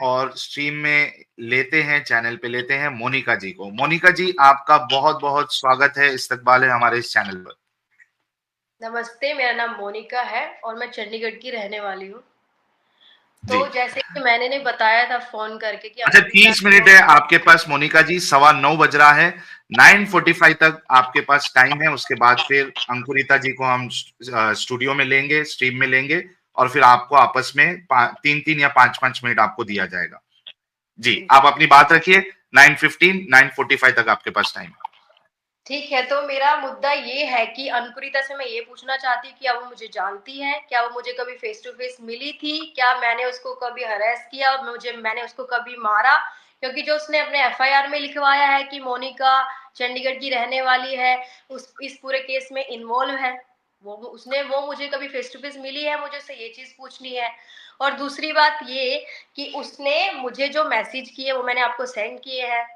और स्ट्रीम में लेते हैं, चैनल पे लेते हैं मोनिका जी को। मोनिका जी, आपका बहुत बहुत स्वागत है, इस्तकबाल है हमारे इस चैनल पर। नमस्ते, मेरा नाम मोनिका है और मैं चंडीगढ़ की रहने वाली हूँ। जी, तो जैसे कि मैंने ने बताया था फ़ोन करके कि अच्छा, अंकुरिता 30 मिनट है आपके पास मोनिका जी, 9:15 बज रहा है। 9:45 तक आपके पास टाइम है, उसके बाद फिर अंकुरिता जी को हम स्टूडियो में लेंगे, स्ट्रीम में लेंगे, और फिर आपको आपस में 3-3 या 5-5 मिनट आपको दिया जाएगा। जी, आप अपनी बात रखिए। 9:15, 9:45 तक आपके पास टाइम है। ठीक है, तो मेरा मुद्दा ये है कि अंकुरिता से मैं ये पूछना चाहती हूँ, क्या वो मुझे जानती है? क्या वो मुझे कभी फेस टू फेस मिली थी? क्या मैंने उसको कभी हरैस किया? मैंने उसको कभी मारा? क्योंकि जो उसने अपने एफआईआर में लिखवाया है कि मोनिका चंडीगढ़ की रहने वाली है, उस इस पूरे केस में इन्वॉल्व है। वो मुझे कभी फेस टू फेस मिली है, मुझे उससे ये चीज़ पूछनी है। और दूसरी बात ये कि उसने मुझे जो मैसेज किए वो मैंने आपको सेंड किए हैं।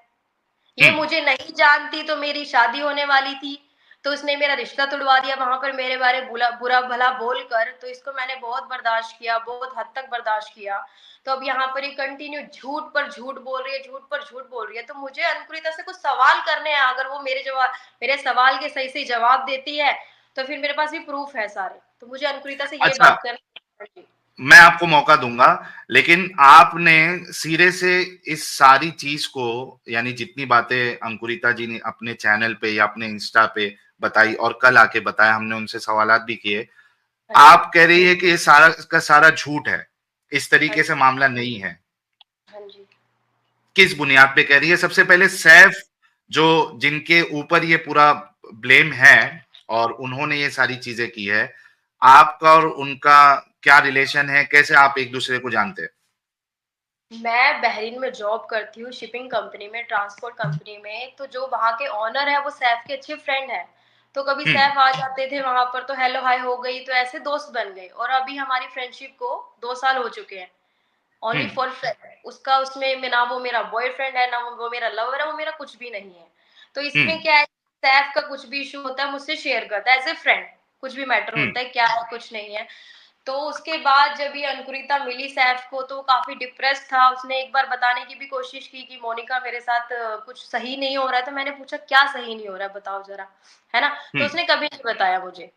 ये हम्म। मुझे नहीं जानती तो मेरी शादी होने वाली थी, तो उसने मेरा रिश्ता तुड़वा दिया वहां पर मेरे बारे बुरा भला बोलकर। तो इसको मैंने बहुत बर्दाश्त किया, बहुत हद तक बर्दाश्त किया। तो अब यहाँ पर ये कंटिन्यू झूठ पर झूठ बोल रही है, झूठ पर झूठ बोल रही है। तो मुझे अंकुरिता से कुछ सवाल करने हैं, अगर वो मेरे सवाल के सही सही जवाब देती है तो फिर मेरे पास भी प्रूफ है सारे। तो मुझे अंकुरिता से ये अच्छा, बात करनी है। मैं आपको मौका दूंगा, लेकिन आपने सिरे से इस सारी चीज को, यानी जितनी बातें अंकुरिता जी ने अपने चैनल पे या अपने इंस्टा पे बताई और कल आके बताया, हमने उनसे सवालात भी किए, हाँ जी। आप कह रही है कि ये सारा का सारा झूठ है, इस हाँ तरीके से जी। मामला नहीं है। हाँ जी। किस बुनियाद पे कह रही है? सबसे पहले सैफ, जो जिनके ऊपर ये पूरा ब्लेम है और उन्होंने ये सारी चीजें की है, आपका और उनका क्या रिलेशन है? कैसे आप एक दूसरे को जानते हैं? मैं बहरीन में जॉब करती हूँ, शिपिंग कंपनी में, ट्रांसपोर्ट कंपनी में। तो जो वहाँ के ओनर है वो सैफ के अच्छे फ्रेंड है। तो कभी हम्म। सैफ आ जाते थे वहां पर तो हेलो हाय हो गई, तो ऐसे दोस्त बन गए। और अभी हमारी फ्रेंडशिप को 2 साल हो चुके हैं। Only hmm. For friend. उसका उसमें ना वो मेरा बॉयफ्रेंड है, ना वो मेरा लवर है, वो मेरा कुछ भी नहीं है। तो इसमें हम्म। क्या है, सैफ का कुछ भी इशू होता है मुझसे शेयर करता है एज ए फ्रेंड। कुछ भी मैटर हम्म। होता है, क्या है कुछ नहीं है। तो उसके बाद जब ये अंकुरिता मिली सैफ को तो वो काफी डिप्रेस था। उसने एक बार बताने की भी कोशिश की कि मोनिका मेरे साथ कुछ सही नहीं हो रहा है। तो मैंने पूछा क्या सही नहीं हो रहा है, बताओ जरा, है ना। तो हम्म। उसने कभी नहीं बताया मुझे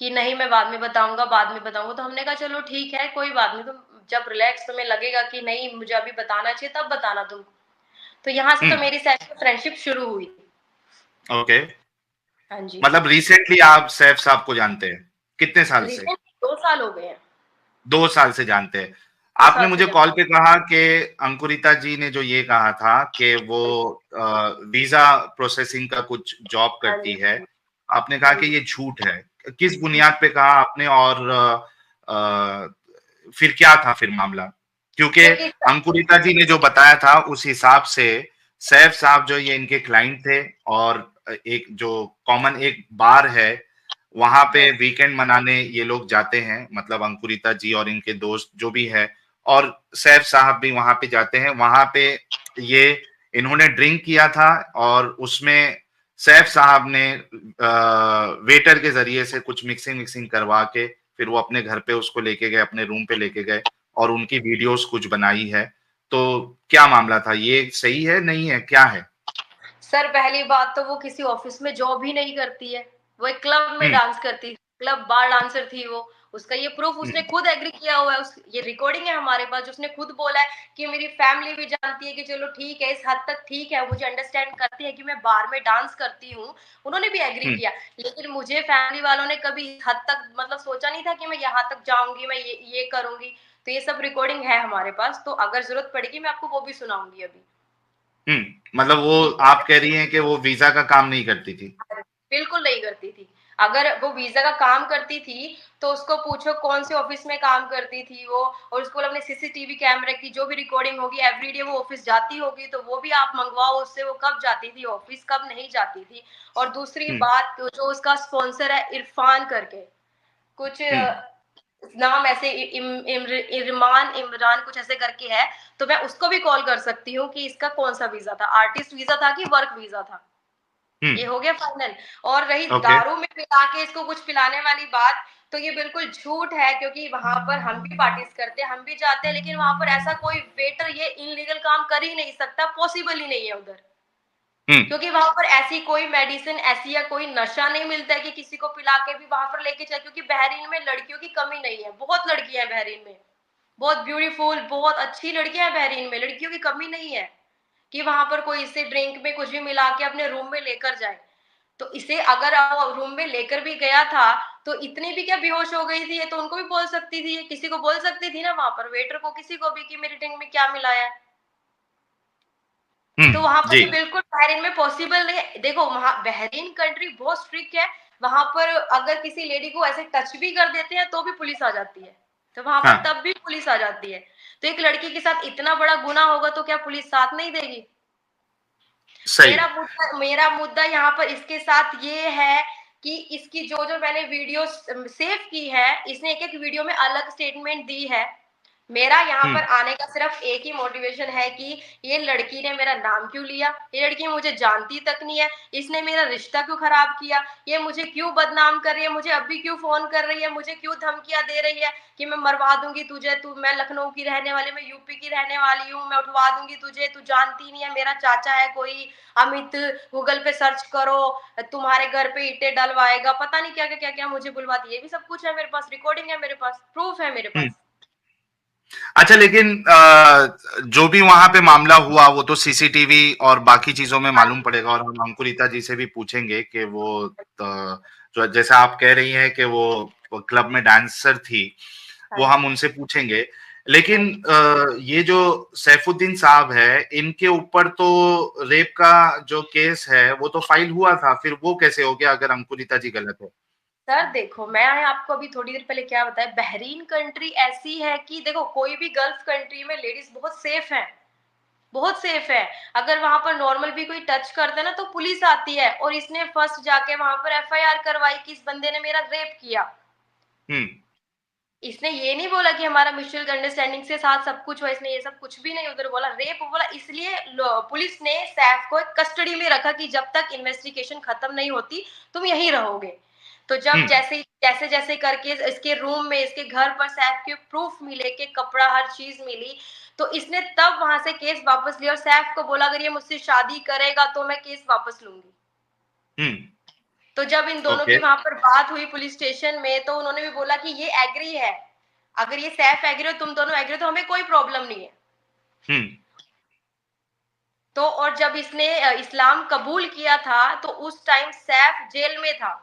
कि नहीं मैं बाद में बताऊंगा, बाद में बताऊंगा। तो हमने कहा चलो ठीक है, कोई बात नहीं, तुम जब रिलैक्स तुम्हें लगेगा कि नहीं मुझे अभी बताना चाहिए तब बताना तुम। तो यहाँ से तो हम्म। मेरी सैफ की फ्रेंडशिप शुरू हुई थी। ओके। हाँ जी। मतलब रिसेंटली आप सैफ साहब को जानते हैं? कितने साल से? रिसेंट 2 साल हो गए हैं। 2 साल से जानते हैं? दो आपने साल से मुझे जान। कॉल पे कहा कि अंकुरिता जी ने जो ये कहा था कि वो वीजा प्रोसेसिंग का कुछ जॉब हाँ करती जी। है, आपने कहा हाँ कि जी। ये झूठ है। किस बुनियाद पे कहा आपने, और फिर क्या था फिर मामला? क्योंकि क्योंकि अंकुरिता जी ने जो बताया था उस हिसाब से सैफ साहब जो ये इनके क्लाइंट थे, और एक जो कॉमन एक बार है, वहां पे वीकेंड मनाने ये लोग जाते हैं, मतलब अंकुरिता जी और इनके दोस्त जो भी है, और सैफ साहब भी वहां पे जाते हैं। वहां पे ये इन्होंने ड्रिंक किया था, और उसमें सैफ साहब ने वेटर के जरिए से कुछ मिक्सिंग मिक्सिंग करवा के फिर वो अपने घर पे उसको लेके गए, अपने रूम पे लेके गए, और उनकी वीडियोस कुछ बनाई है। तो क्या मामला था? ये सही है, नहीं है, क्या है? सर पहली बात तो वो किसी ऑफिस में जॉब ही नहीं करती है। वो एक क्लब में हम्म। डांस करती, क्लब बार डांसर थी वो। उसका ये प्रूफ उसने हम्म। खुद एग्री किया हुआ है। ये रिकॉर्डिंग है हमारे पास जो उसने खुद बोला है कि मेरी फैमिली भी जानती है कि चलो ठीक है, इस हद तक ठीक है, मुझे अंडरस्टैंड करती है कि मैं बार में डांस करती हूँ। उन्होंने भी एग्री हम्म। किया। लेकिन मुझे फैमिली वालों ने कभी इस हद तक मतलब सोचा नहीं था कि मैं यहाँ तक जाऊंगी, मैं ये करूंगी। तो ये सब रिकॉर्डिंग है हमारे पास, तो अगर जरूरत पड़ेगी मैं आपको वो भी सुनाऊंगी अभी। मतलब वो, ठीक आप है। कह रही हैं कि वो वीजा का काम नहीं करती थी? बिल्कुल नहीं करती थी। अगर वो वीजा का काम करती थी तो उसको पूछो कौन से ऑफिस में काम करती थी वो। और उसको अपने सीसीटीवी कैमरे की जो भी रिकॉर्डिंग होगी, एवरीडे वो ऑफिस जाती होगी तो वो भी आप मंगवाओ उससे, वो कब जाती थी ऑफिस, कब नहीं जाती थी। और दूसरी हम्म। बात, जो उसका स्पॉन्सर है इरफान करके कुछ हम्म। नाम ऐसे इरमान इमरान कुछ ऐसे करके है। तो मैं उसको भी कॉल कर सकती हूँ कि इसका कौन सा वीजा था, आर्टिस्ट वीजा था कि वर्क वीजा था। हम्म। ये हो गया फाइनल। और रही ओके। दारू में पिला के इसको कुछ पिलाने वाली बात, तो ये बिल्कुल झूठ है। क्योंकि वहां पर हम भी पार्टीज करते हैं, हम भी जाते हैं, लेकिन वहां पर ऐसा कोई वेटर इनलीगल काम कर ही नहीं सकता, पॉसिबल ही नहीं है उधर। हम्म। क्योंकि वहां पर ऐसी कोई मेडिसिन ऐसी या कोई नशा नहीं मिलता है कि किसी को पिला के भी वहां पर लेके जाए, क्योंकि बहरीन में लड़कियों की कमी नहीं है, बहुत लड़कियां हैं बहरीन में, बहुत ब्यूटीफुल, बहुत अच्छी लड़कियां हैं बहरीन में, लड़कियों की कमी नहीं है कि वहां पर कोई इसे ड्रिंक में कुछ भी मिला के अपने रूम में लेकर जाए। तो इसे अगर रूम में लेकर भी गया था तो इतनी भी क्या बेहोश हो गई थी, ये तो उनको भी बोल सकती थी, किसी को बोल सकती थी ना वहां पर, वेटर को, किसी को भी, कि मेरी ड्रिंक में क्या मिलाया है। तो वहां पर जी। ये बिल्कुल बहरीन में पॉसिबल नहीं है। देखो वहां बहरीन कंट्री बहुत स्ट्रिक्ट है, वहां पर अगर किसी लेडी को ऐसे टच भी कर देते हैं तो भी पुलिस आ जाती है, तो वहां पर हाँ, तब भी पुलिस आ जाती है। तो एक लड़की के साथ इतना बड़ा गुनाह होगा तो क्या पुलिस साथ नहीं देगी? सही। मेरा मुद्दा यहाँ पर इसके साथ ये है कि इसकी जो जो मैंने वीडियो सेव की है, इसने एक एक वीडियो में अलग स्टेटमेंट दी है। मेरा यहाँ पर आने का सिर्फ एक ही मोटिवेशन है कि ये लड़की ने मेरा नाम क्यों लिया, ये लड़की मुझे जानती तक नहीं है, इसने मेरा रिश्ता क्यों खराब किया, ये मुझे क्यों बदनाम कर रही है, मुझे अभी क्यों फोन कर रही है, मुझे क्यों धमकियां दे रही है कि मैं मरवा दूंगी तुझे, तू, मैं लखनऊ की रहने वाली, मैं यूपी की रहने वाली हूँ, मैं उठवा दूंगी तुझे, तू जानती नहीं है, मेरा चाचा है कोई अमित, गूगल पे सर्च करो, तुम्हारे घर पे ईंटें डलवाएगा, पता नहीं क्या क्या क्या क्या मुझे बुलवाती है। ये भी सब कुछ है मेरे पास, रिकॉर्डिंग है मेरे पास, प्रूफ है मेरे हम्म। पास। अच्छा, लेकिन जो भी वहां पे मामला हुआ वो तो सीसीटीवी और बाकी चीजों में हाँ मालूम जी, पड़ेगा, और हम अंकुरिता जी से भी पूछेंगे कि वो जो जैसा आप कह रही हैं कि वो क्लब में डांसर थी, हाँ वो हम जी, उनसे पूछेंगे। हाँ लेकिन जी। ये जो सैफुद्दीन साहब है, इनके ऊपर तो रेप का जो केस है वो तो फाइल हुआ था, फिर वो कैसे हो गया अगर अंकुरिता जी गलत है? सर देखो, मैं आपको अभी थोड़ी देर पहले क्या बताया, बहरीन कंट्री ऐसी है कि देखो कोई भी गल्फ कंट्री में लेडीज बहुत सेफ है, बहुत सेफ है। अगर वहां पर नॉर्मल भी कोई टच करता है ना तो पुलिस आती है, और इसने फर्स्ट जाके वहां पर एफआईआर करवाई कि इस बंदे ने मेरा रेप किया। हम्म। इसने ये नहीं बोला कि हमारा म्यूचुअल अंडरस्टैंडिंग से साथ सब कुछ हुआ, इसने ये सब कुछ भी नहीं उधर बोला, रेप बोला। इसलिए पुलिस ने सैफ को कस्टडी में रखा कि जब तक इन्वेस्टिगेशन खत्म नहीं होती तुम यहीं रहोगे। तो जब हम्म। जैसे जैसे करके इसके रूम में, इसके घर पर सैफ के प्रूफ मिले, के कपड़ा हर चीज मिली, तो इसने तब वहां से केस वापस लिया और सैफ को बोला अगर ये मुझसे शादी करेगा तो मैं केस वापस लूंगी। हम्म। तो जब इन दोनों ओके। की वहां पर बात हुई पुलिस स्टेशन में, तो उन्होंने भी बोला कि ये एग्री है, अगर ये सैफ एग्री हो, तुम दोनों एग्री हो, तो हमें कोई प्रॉब्लम नहीं है। हम्म। तो और जब इसने इस्लाम कबूल किया था तो उस टाइम सैफ जेल में था।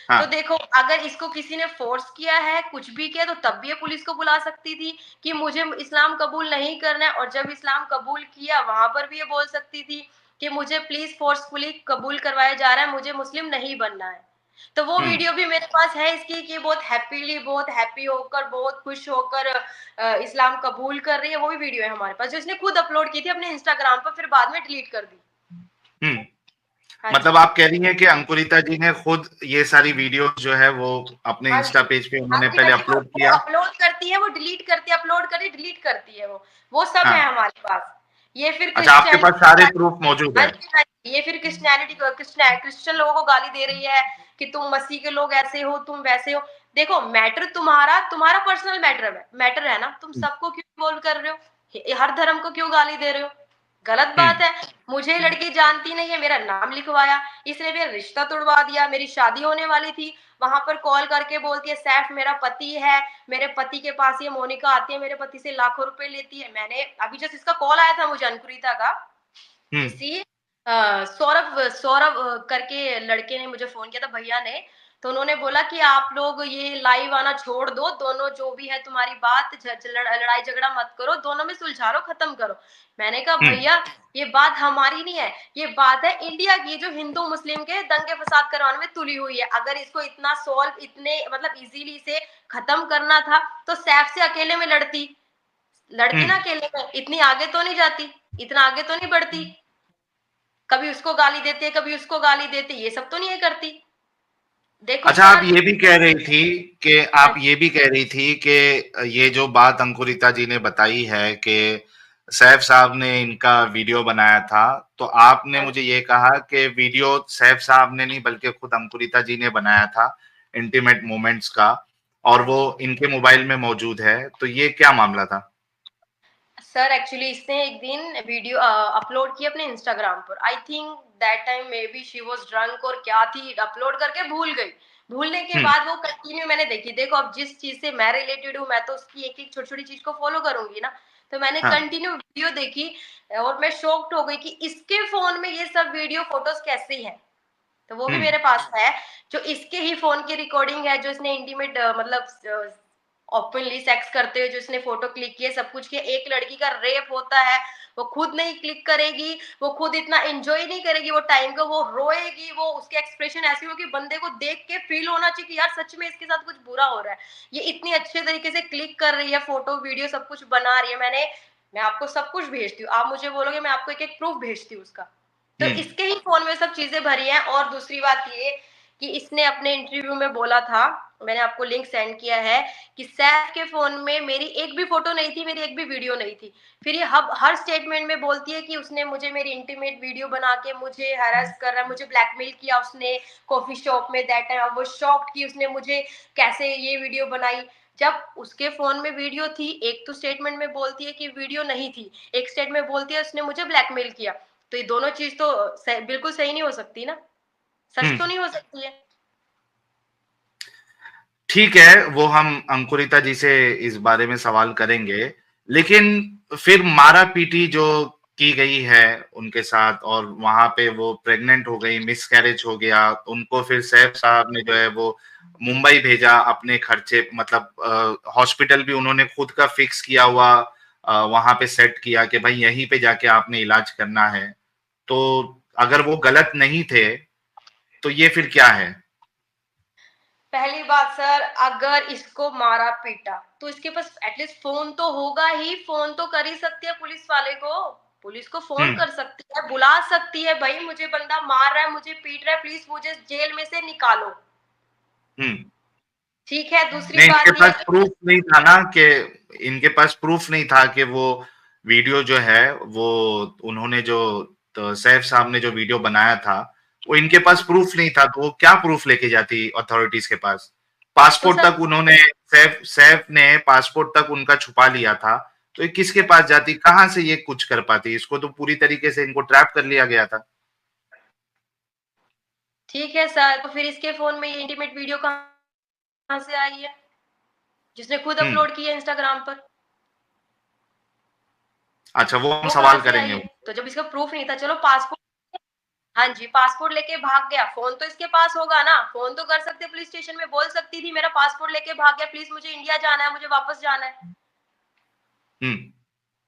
तो हाँ। देखो अगर इसको किसी ने फोर्स किया है, कुछ भी किया, तो तब भी ये पुलिस को बुला सकती थी कि मुझे इस्लाम कबूल नहीं करना है, और जब इस्लाम कबूल किया वहां पर भी ये बोल सकती थी कि मुझे प्लीज फोर्सफुली कबूल करवाया जा रहा है, मुझे मुस्लिम नहीं बनना है। तो वो हम्म। वीडियो भी मेरे पास है इसकी कि बहुत हैप्पीली, बहुत हैप्पी होकर, बहुत खुश होकर इस्लाम कबूल कर रही है, वो भी वीडियो है हमारे पास, जो इसने खुद अपलोड की थी अपने इंस्टाग्राम पर, फिर बाद में डिलीट कर दी। हम्म। हाँ मतलब जी, आप कह रही हैं कि अंकुरिता जी ने खुद ये सारी वीडियो जो है वो अपने हाँ इंस्टा जी, पेज पे हाँ उन्होंने जी, हाँ पहले जी, अपलोड वो किया। अपलोड करती है, वो डिलीट करती है, अपलोड करती है, डिलीट करती है, वो सब है हाँ। हमारे पास। ये फिर अच्छा, आपके पास क्रिश्चियनिटी, सारे प्रूफ मौजूद हाँ है? जी, हाँ जी, ये फिर क्रिश्चियनिटी को, क्रिश्चियन लोगों को गाली दे रही है कि तुम मसीह के लोग ऐसे हो, तुम वैसे हो। देखो मैटर तुम्हारा तुम्हारा पर्सनल मैटर है ना, तुम सबको क्यों इन्वॉल्व कर रहे हो, हर धर्म को क्यों गाली दे रहे हो, गलत बात हम्म। है। मुझे लड़की जानती नहीं है, मेरा नाम लिखवाया, इसने मेरा रिश्ता तोड़वा दिया, मेरी शादी होने वाली थी, वहां पर कॉल करके बोलती है सैफ मेरा पति है, मेरे पति के पास ये मोनिका आती है, मेरे पति से लाखों रुपए लेती है। मैंने अभी जस्ट इसका कॉल आया था मुझे, अंकुरिता का, हम्म। इसी सौरभ सौरभ करके लड़के ने मुझे फोन किया था, भैया ने। तो उन्होंने बोला कि आप लोग ये लाइव आना छोड़ दो, दोनों जो भी है तुम्हारी बात, लड़ाई झगड़ा मत करो, दोनों में सुलझाओ, खत्म करो। मैंने कहा हम्म। भैया ये बात हमारी नहीं है, ये बात है इंडिया की, जो हिंदू मुस्लिम के दंगे फसाद करवाने में तुली हुई है। अगर इसको इतना सॉल्व, इतने मतलब इजीली से खत्म करना था तो सैफ से अकेले में लड़ती, लड़ती ना हम्म। अकेले में, इतनी आगे तो नहीं जाती, इतना आगे तो नहीं बढ़ती, कभी उसको गाली देते, कभी उसको गाली देते, ये सब तो नहीं है करती। देखो अच्छा, आप चार ये भी कह रही थी कि हाँ आप जी, ये भी कह रही थी कि ये जो बात अंकुरिता जी ने बताई है कि सैफ साहब ने इनका वीडियो बनाया था, तो आपने हाँ मुझे जी। ये कहा कि वीडियो सैफ साहब ने नहीं बल्कि खुद अंकुरिता जी ने बनाया था, इंटीमेट मोमेंट्स का, और हाँ वो जी। इनके मोबाइल में मौजूद है, तो ये क्या मामला था? सर एक्चुअली इसने एक दिन वीडियो अपलोड की अपने इंस्टाग्राम पर। I think that time may be she was drunk और क्या थी, अपलोड करके भूल गई। भूलने के हम्म। बाद वो कंटिन्यू मैंने देखी। देखो अब जिस चीज से मैं रिलेटेड हूँ, मैं तो उसकी एक एक छोटी छोटी चीज को फॉलो करूंगी ना। तो मैंने हाँ। कंटिन्यू वीडियो देखी और मैं शॉक्ड हो गई कि इसके फोन में ये सब वीडियो फोटोज कैसे है। तो वो भी हम्म। मेरे पास है, जो इसके ही फोन की रिकॉर्डिंग है, जो इसने इंटीमेट मतलब ओपनली सेक्स करते हुए जो इसने फोटो क्लिक किए, सब कुछ किया। एक लड़की का रेप होता है, वो खुद नहीं क्लिक करेगी, वो खुद इतना एंजॉय नहीं करेगी वो टाइम को, वो रोएगी, वो उसके एक्सप्रेशन ऐसे हो कि बंदे को देख के फील होना चाहिए कि यार सच में इसके साथ कुछ बुरा हो रहा है। ये इतनी अच्छे तरीके से क्लिक कर रही है, फोटो वीडियो सब कुछ बना रही है। मैं आपको सब कुछ भेजती हूँ, आप मुझे बोलोगे मैं आपको एक एक प्रूफ भेजती हूँ उसका। तो हम्म। इसके ही फोन में सब चीजें भरी हैं। और दूसरी बात ये कि इसने अपने इंटरव्यू में बोला था, मैंने आपको लिंक सेंड किया है, कि सैफ के फोन में मेरी एक भी फोटो नहीं थी, मेरी एक भी वीडियो नहीं थी। फिर ये हर स्टेटमेंट में बोलती है कि उसने मुझे मेरी इंटीमेट वीडियो बना के मुझे हैरेस कर रहा है, मुझे ब्लैकमेल किया उसने कॉफी शॉप में। दैट टाइम वो शॉक्ड कि उसने मुझे कैसे ये वीडियो बनाई, जब उसके फोन में वीडियो थी। एक तो स्टेटमेंट में बोलती है कि वीडियो नहीं थी, एक स्टेटमेंट में बोलती है उसने मुझे ब्लैकमेल किया। तो ये दोनों चीज तो बिल्कुल सही नहीं हो सकती ना, सच तो हम्म। नहीं हो सकती है। ठीक है, वो हम अंकुरिता जी से इस बारे में सवाल करेंगे, लेकिन फिर मारा पीटी जो की गई है उनके साथ, और वहां पे वो प्रेग्नेंट हो गई, मिसकैरेज हो गया, उनको फिर सैफ साहब ने जो है वो मुंबई भेजा अपने खर्चे, मतलब हॉस्पिटल भी उन्होंने खुद का फिक्स किया हुआ वहां पे सेट किया कि भाई यहीं पे जाके आपने इलाज करना है। तो अगर वो गलत नहीं थे तो ये फिर क्या है? पहली बात सर, अगर इसको मारा पीटा तो इसके पास एटलीस्ट फोन तो होगा ही, फोन तो कर ही सकती है पुलिस वाले को। पुलिस को फोन हम्म। कर सकती है, बुला सकती है, भाई मुझे बंदा मार रहा है, मुझे पीट रहा है, प्लीज मुझे जेल में से निकालो। हम्म। ठीक है, दूसरी नहीं, इनके बात ये पास प्रूफ नहीं था ना कि इनके पास प्रूफ नहीं था कि वो वीडियो जो है वो उन्होंने जो, तो सैफ साहब ने जो वीडियो बनाया था वो इनके पास प्रूफ नहीं था, तो वो क्या प्रूफ लेके जाती अथॉरिटीज के पास? तो पासपोर्ट सर, तक उन्होंने, सैफ सैफ ने पासपोर्ट तक उनका छुपा लिया था, तो ये किसके पास जाती, कहाँ से ये कुछ कर पाती? इसको तो पूरी तरीके से इनको ट्रैप कर लिया गया था। ठीक है सर, तो फिर इसके फोन में ये इंटीमेट वीडियो कहाँ से आई है, जिसने खुद हम्म। अपलोड की है इंस्टाग्राम पर? अच्छा, वो हम वो कहाँ सवाल से आई करेंगे। है? तो जब इसका प्रूफ नहीं था, चलो पासपोर्ट, हाँ जी, पासपोर्ट लेके भाग गया, फोन तो इसके पास होगा ना, फोन तो कर सकते, पुलिस स्टेशन में बोल सकती थी मेरा पासपोर्ट लेके भाग गया, प्लीज मुझे इंडिया जाना है, मुझे वापस जाना है। हम्म।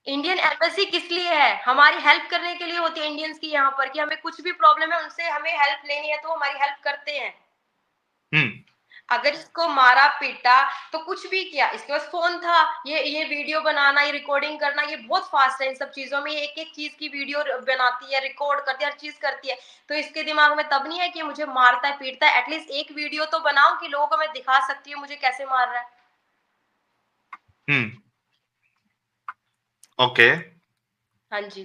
इंडियन एम्बेसी किस लिए है? हमारी हेल्प करने के लिए होती है इंडियंस की यहाँ पर, कि हमें कुछ भी प्रॉब्लम है उनसे हमें हेल्प लेनी है तो हमारी हेल्प करते हैं। हम्म। अगर इसको मारा पीटा तो कुछ भी किया, इसके पास फोन था, ये वीडियो बनाना, ये रिकॉर्डिंग करना, ये बहुत फास्ट है इन सब चीजों में, ये एक एक चीज की वीडियो बनाती है, रिकॉर्ड करती है, हर चीज करती है। तो इसके दिमाग में तब नहीं है कि मुझे मारता है पीटता है, एटलीस्ट एक वीडियो तो बनाओ कि लोगों को मैं दिखा सकती हूँ मुझे कैसे मार रहा है। हम्म। ओके। हाँ जी।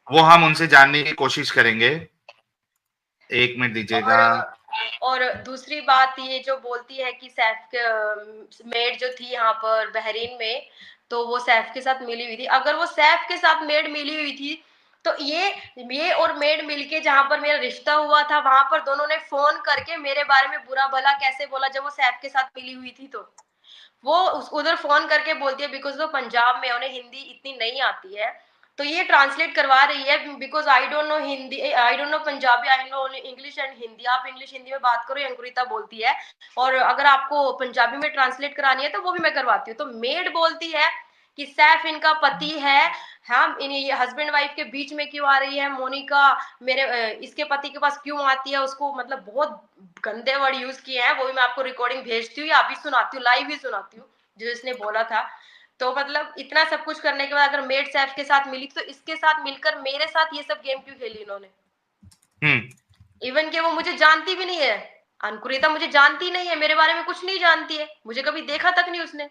वो हम उनसे जानने की कोशिश करेंगे। 1 मिनट और दीजिएगा। और दूसरी बात ये जो बोलती है कि सैफ मेड जो थी यहाँ पर बहरीन में, तो वो सैफ के साथ मिली हुई थी। अगर वो सैफ के साथ मेड मिली हुई थी तो ये और मेड मिलके जहां पर मेरा रिश्ता हुआ था वहां पर दोनों ने फोन करके मेरे बारे में बुरा भला कैसे बोला, जब वो सैफ के साथ मिली हुई थी तो वो उधर फोन करके बोलती है, बिकॉज वो पंजाब में, उन्हें हिंदी इतनी नहीं आती है, तो ये ट्रांसलेट करवा रही है, because I don't know Hindi, I don't know Punjabi, I know only English and Hindi. आप इंग्लिश हिंदी में बात करो, ये अंकुरिता बोलती है, और अगर आपको पंजाबी में ट्रांसलेट करानी है तो वो भी मैं करवाती हूँ। तो मेड बोलती है कि सैफ इनका पति है, हम इन हस्बैंड वाइफ के बीच में क्यों आ रही है मोनिका, मेरे इसके पति के पास क्यों आती है, उसको मतलब बहुत गंदे वर्ड यूज किए हैं, वो भी मैं आपको रिकॉर्डिंग भेजती हूँ या अभी सुनाती हूँ, लाइव ही सुनाती हूँ जो इसने बोला था। तो मतलब इतना सब कुछ करने के बाद अगर मेड सैफ के साथ मिली तो इसके साथ मिलकर मेरे साथ ये सब गेम क्यों खेली इन्होंने? हम्म। इवन कि वो मुझे जानती भी नहीं है, अंकुरिता मुझे जानती नहीं है, मेरे बारे में कुछ नहीं जानती है, मुझे कभी देखा तक नहीं उसने।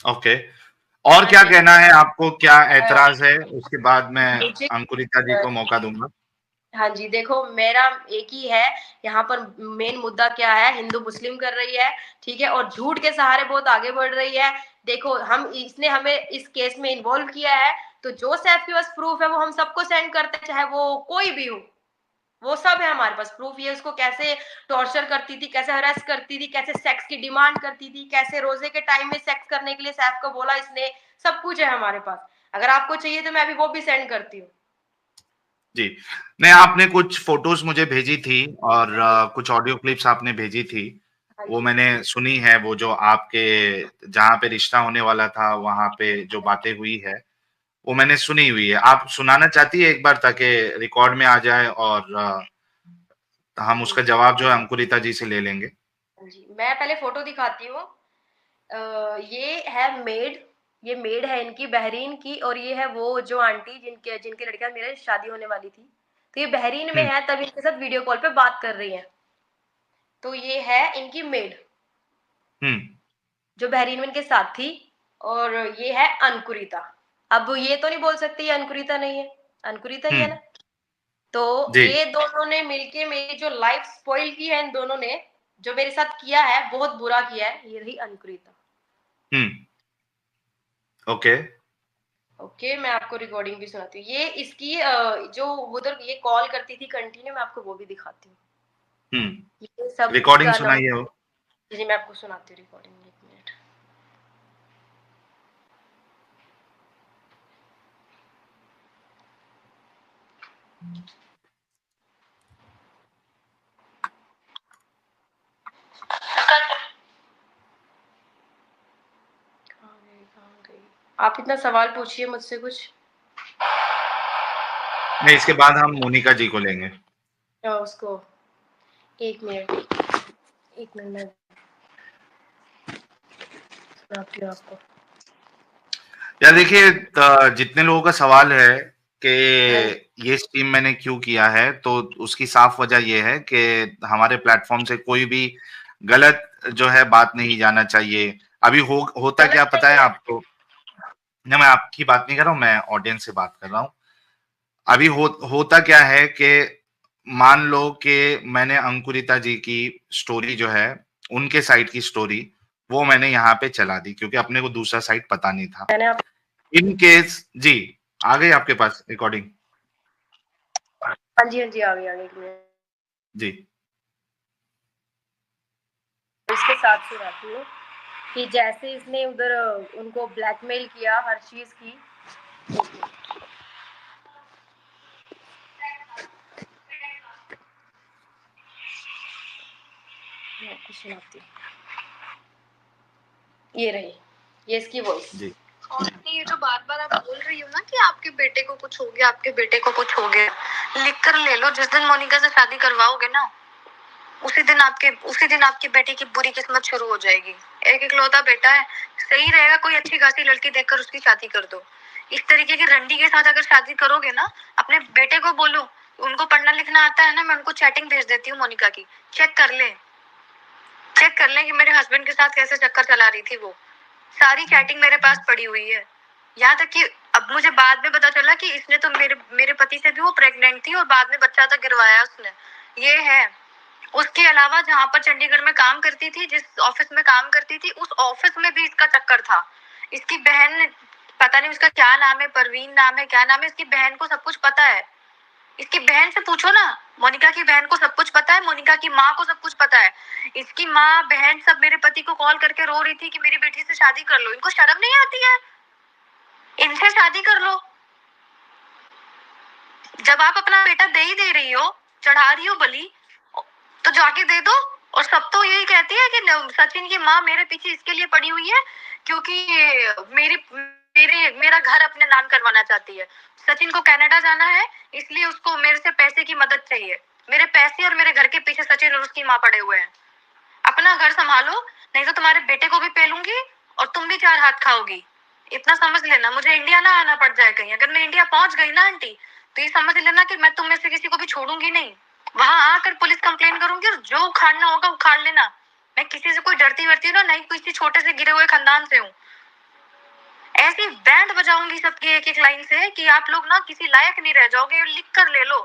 ओके। और हाँ क्या जी। कहना है आपको, क्या ऐतराज है? उसके बाद मैं मुझे अंकुरिता जी को मौका दूंगा। हाँ जी, देखो मेरा एक ही है, यहाँ पर मेन मुद्दा क्या है, हिंदू-मुस्लिम कर रही है, ठीक है? और झूठ के सहारे बहुत आगे बढ़ रही है। देखो हम इसने हमें इस केस में इन्वॉल्व किया है, तो जो सैफ के पास प्रूफ है वो हम सबको सेंड करते हैं, चाहे वो कोई भी हो। वो सब है हमारे पास प्रूफ, ये उसको कैसे टॉर्चर करती थी, कैसे हरास करती थी, कैसे सेक्स की डिमांड करती थी, कैसे रोज़े के टाइम में सेक्स करने के लिए सैफ को बोला इसने, सब कुछ है हमारे पास। अगर आपको चाहिए तो मैं अभी वो भी सेंड करती हूँ। जी। नहीं, आपने कुछ फ़ोटोज़ मुझे भेजी थी और हाँ जी, कुछ ऑडियो क्लिप्स आपने भेजी थी। हाँ वो जी। मैंने सुनी है, वो जो आपके जहाँ पे रिश्ता होने वाला था, वहाँ पे जो बातें हुई है, वो मैंने सुनी हुई है। आप सुनाना चाहती है एक बार ताकि रिकॉर्ड में आ जाए और हम हाँ उसका जी, जवाब जो है अंकुरिता जी से ले लेंगे? हाँ जी। मैं पहले फ़ोटो दिखाती हूँ। ये है मेड, ये मेड है इनकी बहरीन की और ये है वो जो आंटी जिनके जिनके लड़के साथ मेरे शादी होने वाली थी। तो ये बहरीन में हुँ, है तब इनके साथ वीडियो कॉल पे बात कर रही हैं। तो ये है इनकी मेड, हुँ, जो बहरीन में इनके साथ थी और ये है अंकुरिता। अब ये तो नहीं बोल सकती ये अंकुरिता नहीं है, अंकुरिता ही हुँ। है ना। तो जी। ये दोनों ने मिलके मेरी जो लाइफ स्पॉइल की है इन दोनों ने, जो मेरे साथ किया है, बहुत बुरा किया है, ये रही अंकुरिता। हुँ, ओके। ओके, मैं आपको रिकॉर्डिंग भी सुनाती हूँ। ये इसकी जो उधर ये कॉल करती थी कंटिन्यू, मैं आपको वो भी दिखाती हूँ। हुँ, ये सब रिकॉर्डिंग का सुनाइए नंबर वो। जी, मैं आपको सुनाती हूँ रिकॉर्डिंग, 1 मिनट। कहाँ गई, कहाँ गई? आप इतना सवाल पूछिए मुझसे कुछ। नहीं, इसके बाद हम मोनिका जी को लेंगे। उसको 1 मिनट, 1 मिनट मैं सुनाती हूँ आपको। यार देखिए जितने लोगों का सवाल है कि हाँ जी, ये स्ट्रीम मैंने क्यों किया है, तो उसकी साफ वजह ये है कि हमारे प्लेटफॉर्म से कोई भी गलत जो है बात नहीं जाना चाहिए। अभी होता क्या गलत पता है नहीं है। आपको? ना, मैं आपकी बात नहीं कर रहा हूँ, मैं ऑडियंस से बात कर रहा हूँ। अभी होता क्या है कि मान लो कि मैंने अंकुरिता जी की स्टोरी जो है, उनके साइड की स्टोरी, वो मैंने यहाँ पे चला दी क्योंकि अपने को दूसरा साइड पता नहीं था। मैंने आप इन केस जी, आ गई आपके पास रिकॉर्डिंग? हाँ जी, हाँ जी, आ गई, आ गई, 1 मिनट। जी। इसके साथ सुनाती हूँ कि जैसे इसने उधर उनको ब्लैकमेल किया हर चीज़ की। मैं आपको सुनाती हूँ। ये रही, ये इसकी वॉइस। जी। और ये जो बार-बार आप बोल रही हो ना कि आपके बेटे को कुछ हो गया, आपके बेटे को कुछ हो गया, लिख कर ले लो। जिस दिन मोनिका से शादी करवाओगे ना, उसी दिन आपके बेटे की बुरी किस्मत शुरू हो जाएगी। एक इकलौता बेटा है, सही रहेगा कोई अच्छी खासी लड़की देखकर उसकी शादी कर दो। इस तरीके की रंडी के साथ अगर शादी करोगे ना, अपने बेटे को बोलो, उनको पढ़ना लिखना आता है ना, मैं उनको चैटिंग भेज देती हूँ मोनिका की, चेक कर ले कि मेरे हस्बैंड के साथ कैसे चक्कर चला रही थी वो। सारी चैटिंग मेरे पास पड़ी हुई है। यहाँ तक कि अब मुझे बाद में पता चला कि इसने तो मेरे मेरे पति से भी वो प्रेग्नेंट थी और बाद में बच्चा तक गिरवाया उसने। ये है। उसके अलावा जहाँ पर चंडीगढ़ में काम करती थी, जिस ऑफिस में काम करती थी, उस ऑफिस में भी इसका चक्कर था। इसकी बहन, पता नहीं उसका क्या नाम है, परवीन नाम है, क्या नाम है, इसकी बहन को सब कुछ पता है। इसकी बहन से पूछो ना, मोनिका की बहन को सब कुछ पता है, मोनिका की माँ को सब कुछ पता है। इसकी माँ बहन सब मेरे पति को कॉल करके रो रही थी कि मेरी बेटी से शादी कर लो। इनको शर्म नहीं आती है? इनसे शादी कर लो। जब आप अपना बेटा दे ही दे रही हो, चढ़ा रही हो बलि, तो जाके दे दो। और सब तो यही कहती है कि सचिन की माँ मेरे पीछे इसके लिए पड़ी हुई है क्योंकि मेरा घर अपने नाम करवाना चाहती है। सचिन को कनाडा जाना है, इसलिए उसको मेरे से पैसे की मदद चाहिए। मेरे पैसे और मेरे घर के पीछे सचिन और उसकी माँ पड़े हुए हैं। अपना घर संभालो, नहीं तो तुम्हारे बेटे को भी पेलूंगी और तुम भी 4 हाथ खाओगी। इतना समझ लेना, मुझे इंडिया ना आना पड़ जाए कहीं। अगर मैं इंडिया पहुंच गई ना आंटी, तो ये समझ लेना कि मैं तुम में से किसी को भी छोड़ूंगी नहीं। वहां आकर पुलिस कंप्लेन करूंगी और जो उखाड़ना होगा उखाड़ लेना। मैं किसी से कोई डरती वरती ना, नहीं किसी छोटे से गिरे हुए खानदान से हूँ। ऐसी बैंड बजाऊंगी सबकी एक एक लाइन से कि आप लोग ना किसी लायक नहीं रह जाओगे। लिख कर ले लो।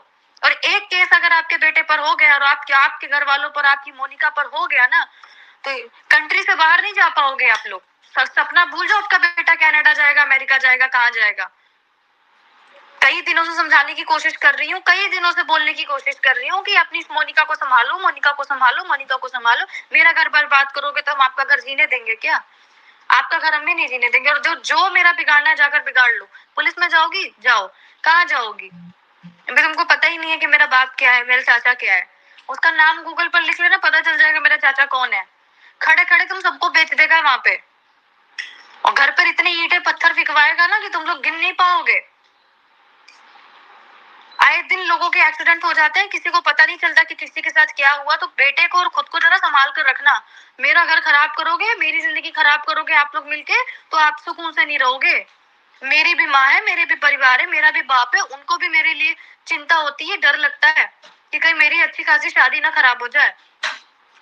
और एक केस अगर आपके बेटे पर हो गया और आपके घर वालों पर, आपकी मोनिका पर हो गया ना, तो कंट्री से बाहर नहीं जा पाओगे आप लोग। सपना भूल जाओ आपका बेटा कनाडा जाएगा, अमेरिका जाएगा, कहाँ जाएगा। कई दिनों से समझाने की कोशिश कर रही हूँ, कई दिनों से बोलने की कोशिश कर रही हूँ कि अपनी मोनिका को संभालो, मोनिका को संभालो, मोनिका को संभालो। मेरा घर बर्बाद करोगे तो हम आपका घर जीने देंगे क्या? आपका घर हमें नहीं जीने देंगे। और जो मेरा बिगाड़ना है जाकर बिगाड़ लो। पुलिस में जाओगी, जाओ। कहाँ जाओगी? तुमको पता ही नहीं है कि मेरा बाप क्या है, मेरा चाचा क्या है। उसका नाम गूगल पर लिख लेना, पता चल जाएगा मेरा चाचा कौन है। खड़े खड़े तुम सबको बेच देगा वहां पे, और घर पर इतने ईंटें पत्थर फिकवाएगा ना कि तुम लोग गिन नहीं पाओगे। आए दिन लोगों के एक्सीडेंट हो जाते हैं, किसी को पता नहीं चलता कि किसी के साथ क्या हुआ। तो बेटे को और खुद को जरा संभाल कर रखना। मेरा घर खराब करोगे, मेरी जिंदगी खराब करोगे आप लोग मिलके, तो आप सुकून से नहीं रहोगे। मेरी भी माँ है, मेरे भी परिवार है, मेरा भी बाप है, उनको भी मेरे लिए चिंता होती है, डर लगता है कि कहीं मेरी अच्छी खासी शादी ना खराब हो जाए।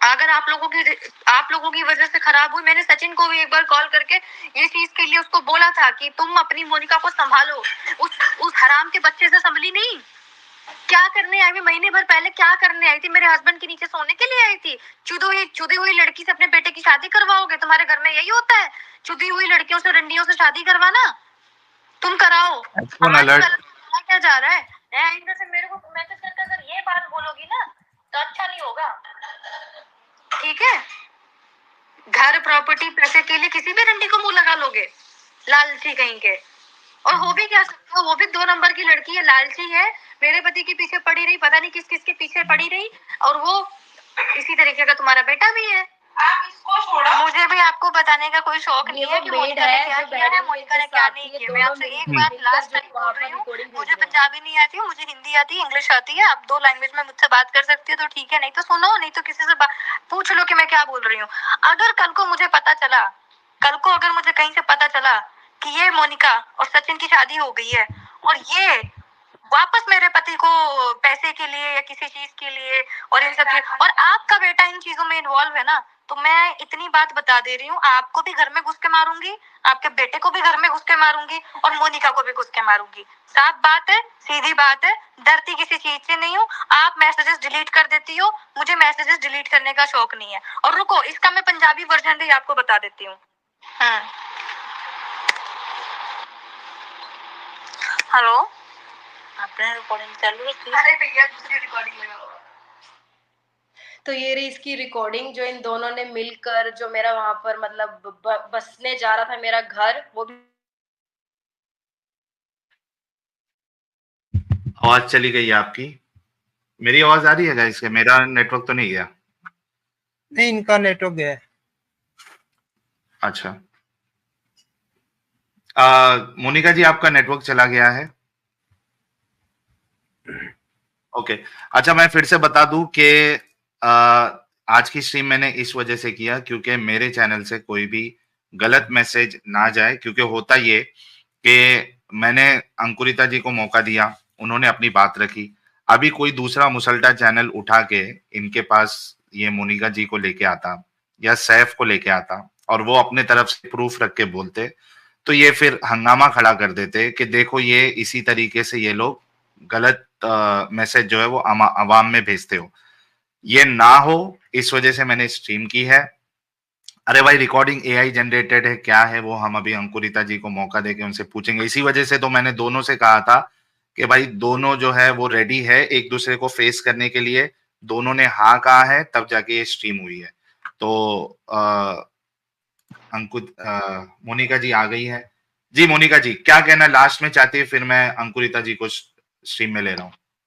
अगर आप लोगों की वजह से खराब हुई। मैंने सचिन को भी एक बार कॉल करके ये चीज के लिए उसको बोला था कि तुम अपनी मोनिका को संभालो। उस हराम के बच्चे से संभली नहीं। क्या करने आई? महीने भर पहले क्या करने आई थी? मेरे हस्बैंड के नीचे सोने के लिए आई थी। चुदी हुई लड़की से अपने बेटे की शादी करवाओगे? तुम्हारे घर में यही होता है, चुदी हुई लड़कियों से, रंडियों से शादी करवाना? तुम कराओ। Phone alert. क्या जा रहा है? इधर से मेरे को मैसेज करके अगर ये बात बोलोगी ना तो अच्छा नहीं होगा, ठीक है? घर, प्रॉपर्टी, पैसे के लिए किसी भी रंडी को मुंह लगा लोगे, लालची कहीं के। और हो भी क्या सकते हो, वो भी 2 नंबर की लड़की है, लालची है, मेरे पति के पीछे पड़ी रही, पता नहीं किस किस के पीछे पड़ी रही, और वो इसी तरीके का तुम्हारा बेटा भी है। आप इसको छोड़ो। मुझे भी आपको बताने का कोई शौक नहीं है कि मोनिका ने क्या किया है, मोनिका ने क्या नहीं किया। मैं आपसे एक बात लास्ट टाइम बोल रही हूँ, मुझे पंजाबी नहीं आती, मुझे हिंदी आती है, इंग्लिश आती है। आप 2 लैंग्वेज में मुझसे बात कर सकती हो तो ठीक है, नहीं तो सुनो, नहीं तो किसी से पूछ लो कि मैं क्या बोल रही हूँ। अगर कल को मुझे पता चला, कल को अगर मुझे कहीं से पता चला कि ये मोनिका और सचिन की शादी हो गई है और ये वापस मेरे पति को पैसे के लिए या किसी चीज के लिए और इन सब चीज, और आपका बेटा इन चीजों में इन्वॉल्व है ना, तो मैं इतनी बात बता दे रही हूँ, आपको भी घर में घुस के मारूंगी, आपके बेटे को भी घर में घुस के मारूंगी, और मोनिका को भी घुस के मारूंगी। साफ बात है, सीधी बात है, डरती किसी चीज से नहीं हूँ। आप मैसेजेस डिलीट कर देती हो, मुझे मैसेजेस डिलीट करने का शौक नहीं है। और रुको, इसका मैं पंजाबी वर्जन भी आपको बता देती हूँ। हेलो, आपने रिकॉर्डिंग चालू रखी? अरे भैया दूसरी रिकॉर्डिंग लगाओ। तो ये रही इसकी रिकॉर्डिंग, जो इन दोनों ने मिलकर, जो मेरा वहां पर मतलब बसने जा रहा था मेरा घर, वो भी। आवाज चली गई आपकी। मेरी आवाज आ रही है गाइस? मेरा नेटवर्क तो नहीं गया? नहीं, इनका नेटवर्क गया है। अच्छा, मोनिका जी आपका नेटवर्क चला गया है। ओके, अच्छा मैं फिर से बता दूं कि आज की स्ट्रीम मैंने इस वजह से किया क्योंकि मेरे चैनल से कोई भी गलत मैसेज ना जाए, क्योंकि होता ये कि मैंने अंकुरिता जी को मौका दिया, उन्होंने अपनी बात रखी, अभी कोई दूसरा मुसल्टा चैनल उठा के इनके पास ये मोनिका जी को लेके आता या सैफ को लेके आता और वो अपने तरफ से प्रूफ रख के बोलते, तो ये फिर हंगामा खड़ा कर देते कि देखो ये इसी तरीके से ये लोग गलत मैसेज जो है वो अवाम में भेजते हो। ये ना हो इस वजह से मैंने स्ट्रीम की है। अरे भाई रिकॉर्डिंग एआई जनरेटेड है, क्या है वो हम अभी अंकुरिता जी को मौका देके उनसे पूछेंगे। इसी वजह से तो मैंने दोनों से कहा था कि भाई दोनों जो है वो रेडी है एक दूसरे को फेस करने के लिए, दोनों ने हाँ कहा है तब जाके ये स्ट्रीम हुई है। तो मोनिका जी आ गई है। जी मोनिका जी क्या कहना लास्ट में चाहती है, फिर मैं अंकुरिता जी को स्ट्रीम में ले रहा हूँ।